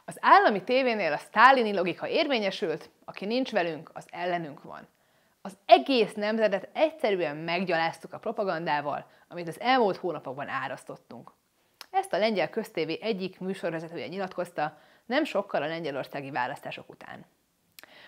Az állami tévénél a sztálini logika érvényesült, aki nincs velünk, az ellenünk van. Az egész nemzetet egyszerűen meggyaláztuk a propagandával, amit az elmúlt hónapokban árasztottunk. Ezt a lengyel köztévé egyik műsorvezetője nyilatkozta nem sokkal a lengyelországi választások után.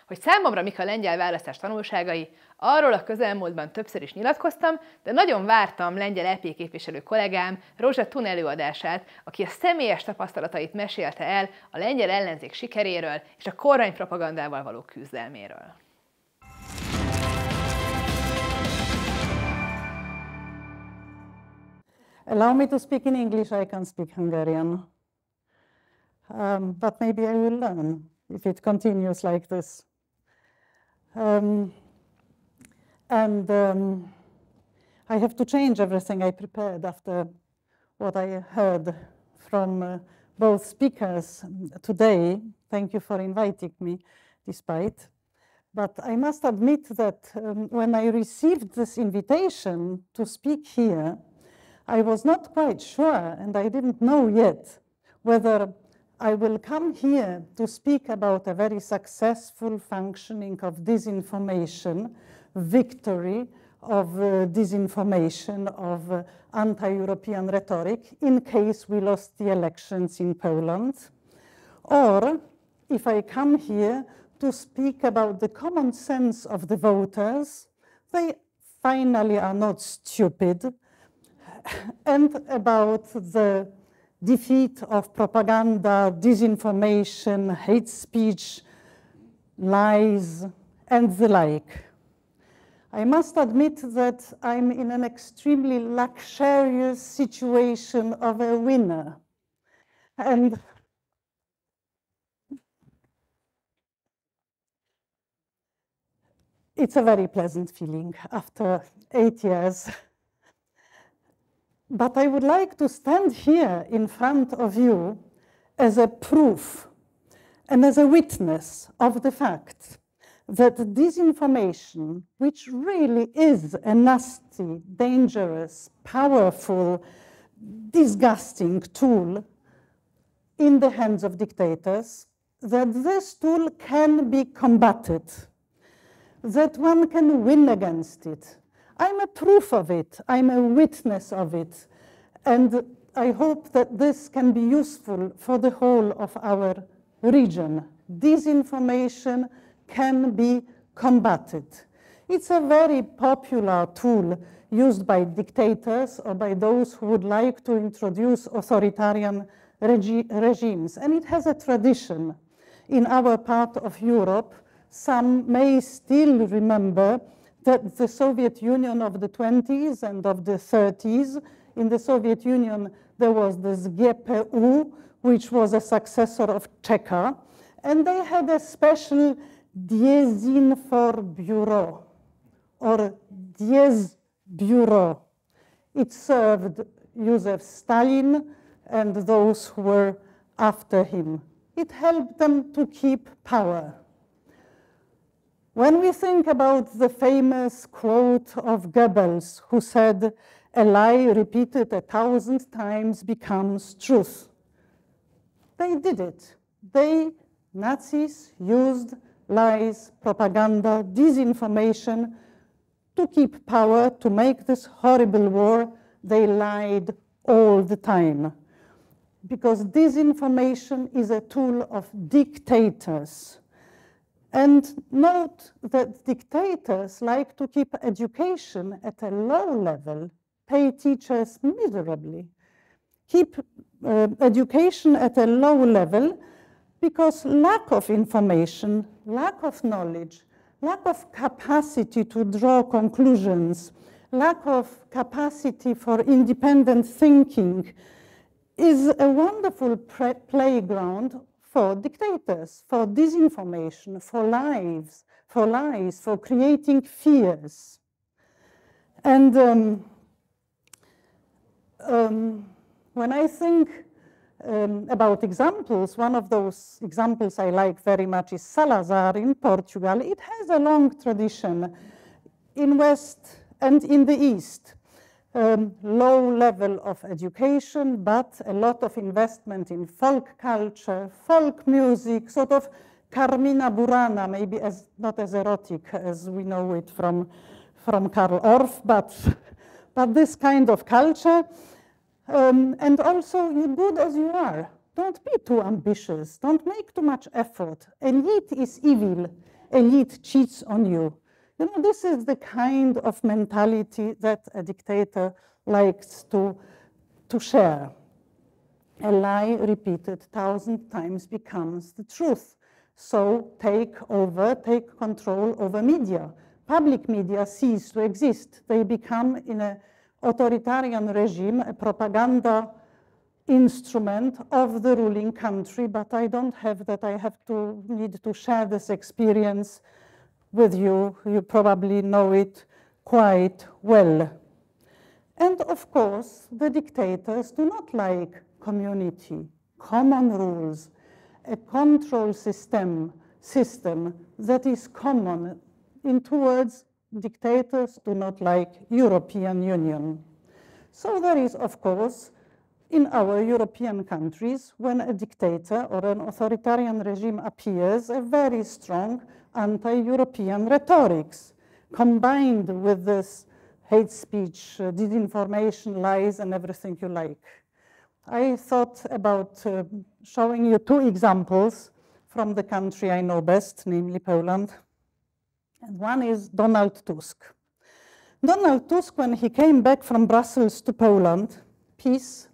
Hogy számomra mik a lengyel választás tanulságai, arról a közelmúltban többször is nyilatkoztam, de nagyon vártam lengyel EP-képviselő kollégám Róża Thun előadását, aki a személyes tapasztalatait mesélte el a lengyel ellenzék sikeréről és a kormánypropagandával való küzdelméről. Allow me to speak in English, I can speak Hungarian. But maybe I will learn if it continues like this. I have to change everything I prepared after what I heard from both speakers today. Thank you for inviting me, despite. But I must admit that when I received this invitation to speak here, I was not quite sure, and I didn't know yet, whether I will come here to speak about a very successful functioning of disinformation, victory of disinformation, of anti-European rhetoric, in case we lost the elections in Poland, or if I come here to speak about the common sense of the voters, they finally are not stupid, and about the defeat of propaganda, disinformation, hate speech, lies, and the like. I must admit that I'm in an extremely luxurious situation of a winner. And it's a very pleasant feeling after 8 years. But I would like to stand here in front of you as a proof and as a witness of the fact that disinformation, which really is a nasty, dangerous, powerful, disgusting tool in the hands of dictators, that this tool can be combated, that one can win against it. I'm a proof of it, I'm a witness of it, and I hope that this can be useful for the whole of our region. Disinformation can be combated. It's a very popular tool used by dictators or by those who would like to introduce authoritarian regimes, and it has a tradition. In our part of Europe, some may still remember that the Soviet Union of the 20s and of the 30s, in the Soviet Union there was this GPU, which was a successor of Czech, and they had a special Dezinfor Bureau, or Diez Bureau. It served Joseph Stalin and those who were after him. It helped them to keep power. When we think about the famous quote of Goebbels, who said, "A lie repeated 1,000 times becomes truth," they did it. They, Nazis, used lies, propaganda, disinformation to keep power, to make this horrible war. They lied all the time. Because disinformation is a tool of dictators. And note that dictators like to keep education at a low level, pay teachers miserably, keep education at a low level because lack of information, lack of knowledge, lack of capacity to draw conclusions, lack of capacity for independent thinking is a wonderful playground for dictators, for disinformation, for lies, for creating fears. And when I think about examples, one of those examples I like very much is Salazar in Portugal. It has a long tradition in West and in the East. low level of education, but a lot of investment in folk culture, folk music, sort of Carmina Burana, maybe not as erotic as we know it from Karl Orff, but this kind of culture. And also, you're good as you are. Don't be too ambitious. Don't make too much effort. Elite is evil. Elite cheats on you. You know, this is the kind of mentality that a dictator likes to share. A lie repeated 1,000 times becomes the truth. So take control over media. Public media cease to exist. They become, in an authoritarian regime, a propaganda instrument of the ruling country, but I don't have that. I need to share this experience with you. You probably know it quite well. And of course, the dictators do not like community, common rules, a control system that is common. In 2 words, dictators do not like European Union. So there is, of course, in our European countries, when a dictator or an authoritarian regime appears, a very strong anti-European rhetorics, combined with this hate speech, disinformation, lies, and everything you like. I thought about showing you 2 examples from the country I know best, namely Poland. And one is Donald Tusk. Donald Tusk, when he came back from Brussels to Poland, PiS,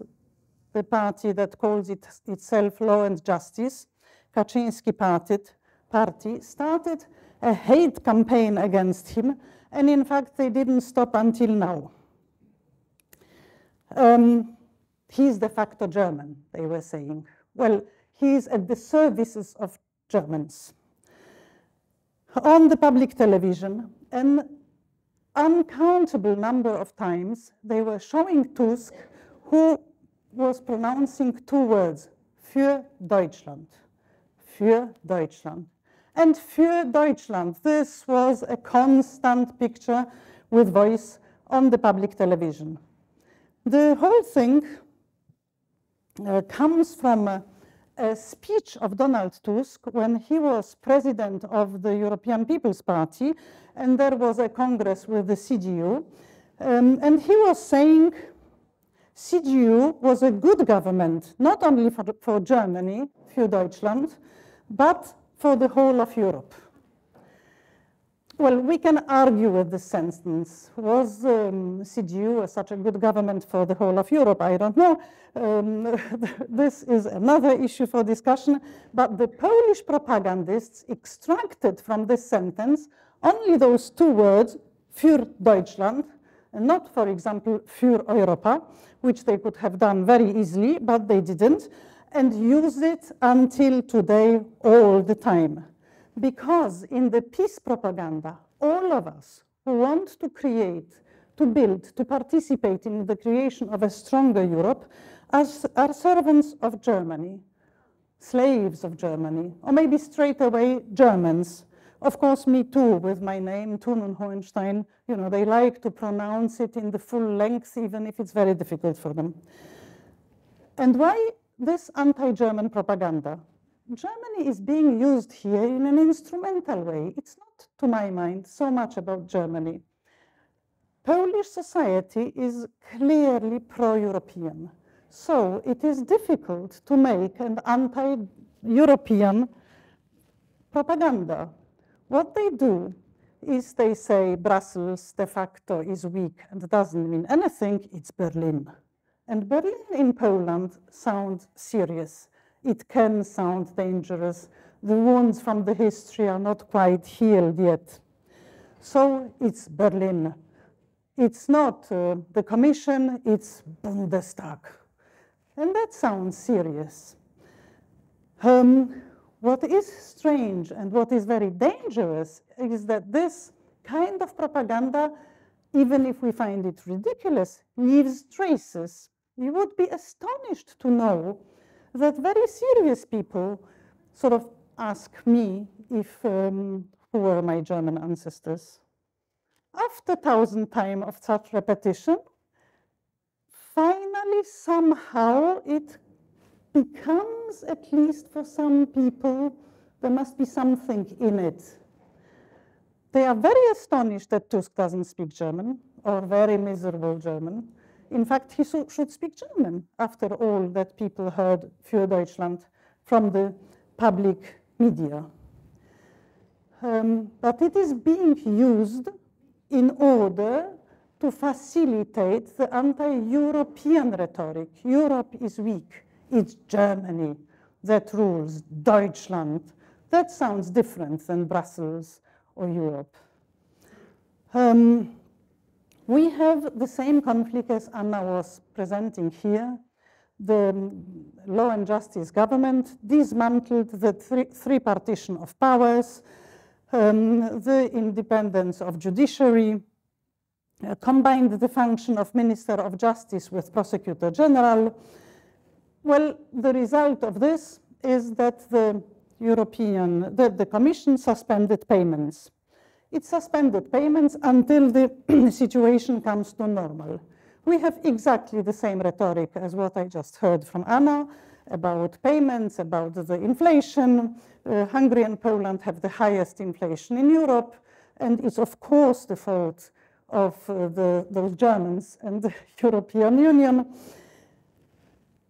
the party that calls itself Law and Justice, Kaczyński party, started a hate campaign against him, and in fact they didn't stop until now. He's de facto German, they were saying. Well, he's at the services of Germans. On the public television, an uncountable number of times, they were showing Tusk, who was pronouncing 2 words, für Deutschland, für Deutschland. And für Deutschland, this was a constant picture with voice on the public television. The whole thing comes from a speech of Donald Tusk when he was president of the European People's Party, and there was a congress with the CDU, and he was saying CDU was a good government, not only for Germany, für Deutschland, but for the whole of Europe. Well, we can argue with this sentence. Was CDU such a good government for the whole of Europe? I don't know. This is another issue for discussion. But the Polish propagandists extracted from this sentence only those 2 words, für Deutschland, and not, for example, für Europa, which they could have done very easily, but they didn't, and use it until today all the time. Because in the peace propaganda, all of us who want to create, to build, to participate in the creation of a stronger Europe are servants of Germany, slaves of Germany, or maybe straight away Germans. Of course, me too, with my name, Thun und Hohenstein, you know, they like to pronounce it in the full length, even if it's very difficult for them. And why this anti-German propaganda? Germany is being used here in an instrumental way. It's not, to my mind, so much about Germany. Polish society is clearly pro-European. So it is difficult to make an anti-European propaganda. What they do is they say Brussels de facto is weak and doesn't mean anything, it's Berlin. And Berlin in Poland sounds serious. It can sound dangerous. The wounds from the history are not quite healed yet. So it's Berlin. It's not the Commission, it's Bundestag. And that sounds serious. What is strange and what is very dangerous is that this kind of propaganda, even if we find it ridiculous, leaves traces. You would be astonished to know that very serious people sort of ask me if who were my German ancestors. After 1,000 times of such repetition, finally, somehow, it becomes, at least for some people, there must be something in it. They are very astonished that Tusk doesn't speak German, or very miserable German. In fact, he should speak German, after all that people heard für Deutschland from the public media. But it is being used in order to facilitate the anti-European rhetoric. Europe is weak. It's Germany that rules, Deutschland. That sounds different than Brussels or Europe. We have the same conflict as Anna was presenting here. The Law and Justice government dismantled the three partition of powers, the independence of judiciary, combined the function of Minister of Justice with Prosecutor General. Well, the result of this is that the Commission suspended payments. It suspended payments until the situation comes to normal. We have exactly the same rhetoric as what I just heard from Anna about payments, about the inflation. Hungary and Poland have the highest inflation in Europe, and it's of course the fault of those Germans and the European Union.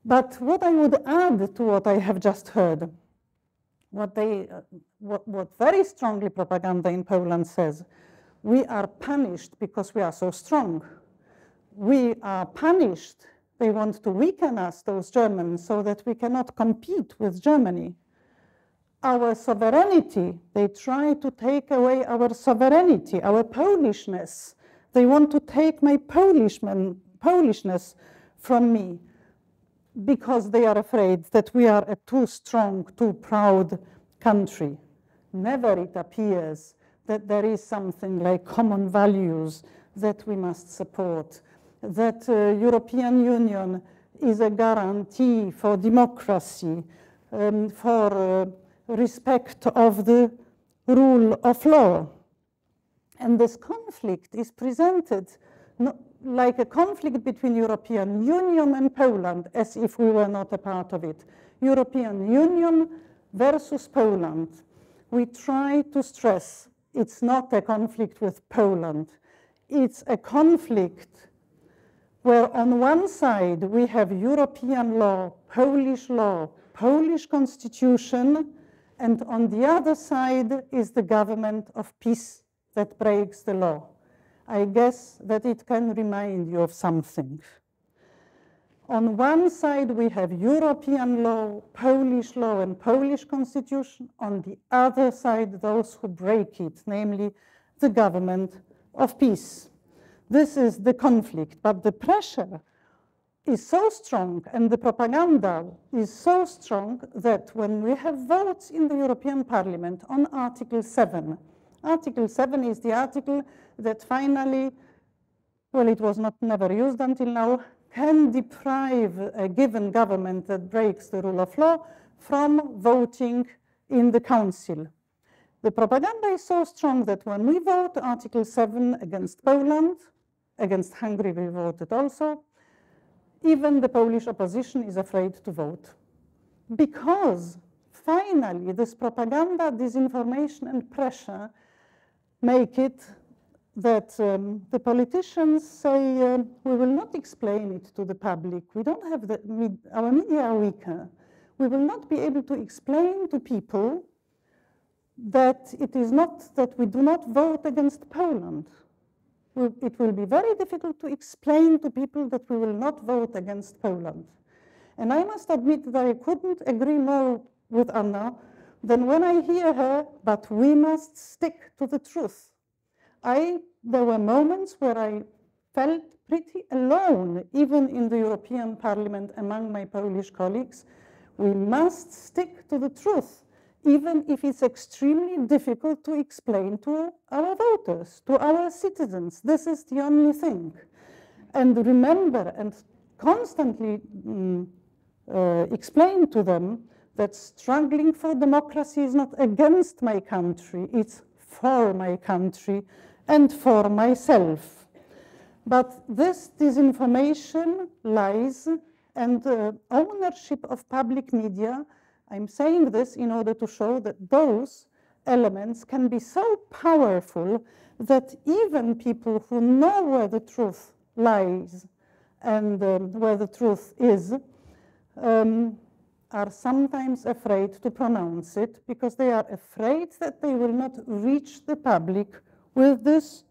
But what I would add to what I have just heard, what very strongly propaganda in Poland says, we are punished because we are so strong. We are punished. They want to weaken us, those Germans, so that we cannot compete with Germany. Our sovereignty, they try to take away our sovereignty, our Polishness. They want to take my Polishness from me, because they are afraid that we are a too strong, too proud country. Never it appears that there is something like common values that we must support, that European Union is a guarantee for democracy, for respect of the rule of law. And this conflict is presented like a conflict between European Union and Poland, as if we were not a part of it. European Union versus Poland. We try to stress it's not a conflict with Poland. It's a conflict where on one side we have European law, Polish constitution, and on the other side is the government of peace that breaks the law. I guess that it can remind you of something. On one side, we have European law, and Polish constitution. On the other side, those who break it, namely the government of peace. This is the conflict, but the pressure is so strong and the propaganda is so strong that when we have votes in the European Parliament on Article 7, Article 7 is the article that finally, well, it was never used until now, can deprive a given government that breaks the rule of law from voting in the Council. The propaganda is so strong that when we vote Article 7 against Poland, against Hungary we voted also, even the Polish opposition is afraid to vote. Because finally this propaganda, disinformation and pressure make it that the politicians say, we will not explain it to the public. We don't have our media are weaker. We will not be able to explain to people that it is not that we do not vote against Poland. It will be very difficult to explain to people that we will not vote against Poland. And I must admit that I couldn't agree more with Anna than when I hear her, but we must stick to the truth. There were moments where I felt pretty alone, even in the European Parliament among my Polish colleagues. We must stick to the truth, even if it's extremely difficult to explain to our voters, to our citizens. This is the only thing. And remember and constantly explain to them that struggling for democracy is not against my country, it's for my country and for myself. But this disinformation, lies, and ownership of public media, I'm saying this in order to show that those elements can be so powerful that even people who know where the truth lies and where the truth is, are sometimes afraid to pronounce it because they are afraid that they will not reach the public with this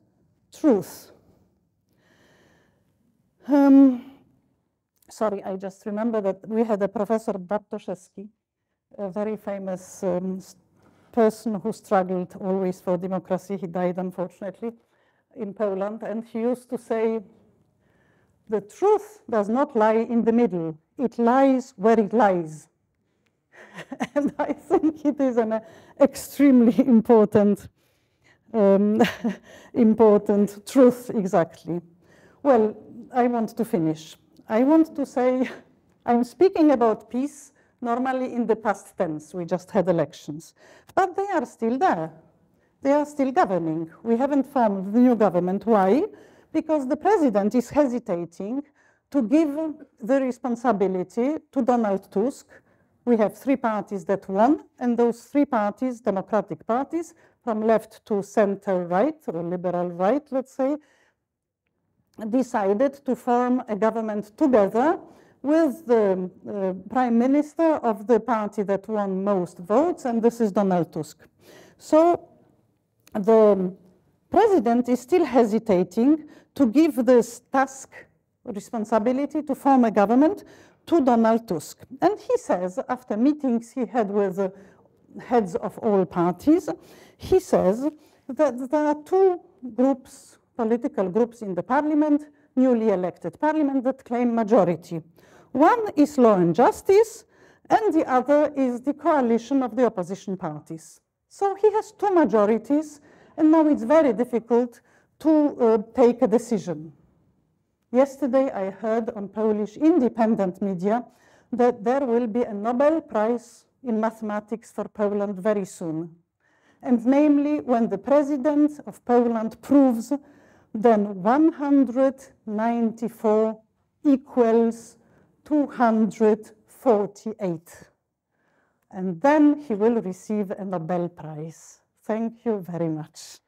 truth. Sorry, I just remember that we had a Professor Bartoszewski, a very famous person who struggled always for democracy. He died, unfortunately, in Poland, and he used to say, the truth does not lie in the middle. It lies where it lies. And I think it is an extremely important, important truth, exactly. Well, I want to finish. I want to say, I'm speaking about peace normally in the past tense. We just had elections. But they are still there. They are still governing. We haven't formed the new government. Why? Because the president is hesitating to give the responsibility to Donald Tusk. We have three parties that won, and those three parties, democratic parties, from left to center right, or liberal right, let's say, decided to form a government together with the prime minister of the party that won most votes, and this is Donald Tusk. So the president is still hesitating to give this task, responsibility to form a government to Donald Tusk. And he says, after meetings he had with the heads of all parties, he says that there are two groups, political groups in the parliament, newly elected parliament, that claim majority. One is Law and Justice, and the other is the coalition of the opposition parties. So he has two majorities, and now it's very difficult to take a decision. Yesterday I heard on Polish independent media that there will be a Nobel Prize in mathematics for Poland very soon. And namely, when the president of Poland proves then 194 equals 248. And then he will receive a Nobel Prize. Thank you very much.